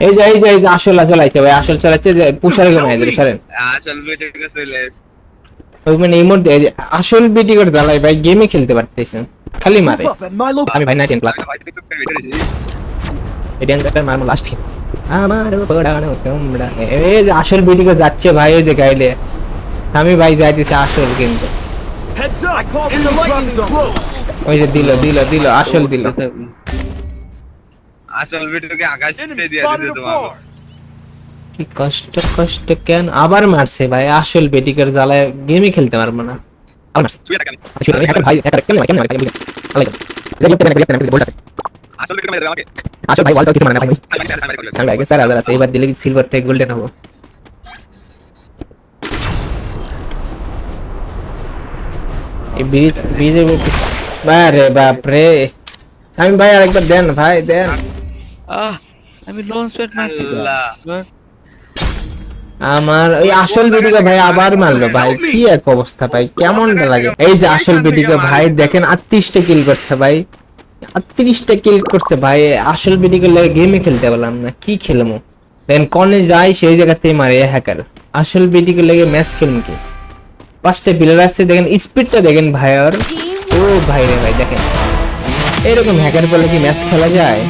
এই যে আসল চালাইছে ভাই, আসল চালাচ্ছে যে পুষারে ঘুমাই দিলে সরেন। আসল ভিডিও চলে এসেছে। ওই মানে এই মুহূর্তে এই যে আসল বিটি করে জ্বালাই ভাই, গেমে খেলতে পারতেছেন, খালি Group মারে। up at my location. আমি ভাই 19 প্লাস আমি তো ভাই কিছু করে ভিডিও দিছি। এডিয়ান ব্যাটার মারমু লাস্ট আমার পড়ানো তোমরা। এই যে আসল বিটি করে যাচ্ছে ভাই, ওই যে গাইলে স্বামী ভাই যাইতেছে আসল, কিন্তু Heads up. I call in the lightning zone. Close. ওই যে দিল আসল দিল। আসল ভিডিওকে আকাশ Enemy দিয়ে দিয়েছে spotted তোমাকে। afar. কি কষ্ট কেন আবার মারছে ভাই, আসল বেটিকার জ্বালায় গেমই খেলতে পারবো না। আবার মারছে। তুই এটা কেন? আসলে ভাই ভাই এটা কেন কেন ভাই বুঝেন আলাই লেগে আসল ভিডিও মেরে আমাকে। আসল ভাই ওয়ালটা কিছু মানে না ভাই, আমি আমি ভাই 4000 আছে, এবার দিলে সিলভার থেকে গোল্ডেন হবো। এই ব্রিজে আরে বাপ রে, আমি ভাই আরেকবার দেন ভাই দেন। আমি লঞ্চ প্যাড মারছি তো। আল্লাহ। আমার ওই আসল বেটিকা ভাই আবার মারলো ভাই, কি এক অবস্থা ভাই, কেমনটা লাগে। এই যে আসল বেটিকা ভাই দেখেন 38টা কিল করছে ভাই, 38টা কিল করছে ভাই। আসল বেটিকা লাগে গেমে খেলতে পারলাম না, কি খেলবো দেন কনে যাই সেই জায়গাতেই মারে হ্যাকার। আসল বেটিকা লাগে ম্যাচ খেলবো কি, 5টা প্লেয়ার আছে দেখেন, স্পিডটা দেখেন ভাই। আর ও ভাই রে ভাই দেখেন, এরকম হ্যাকার বলে কি ম্যাচ খেলা যায়?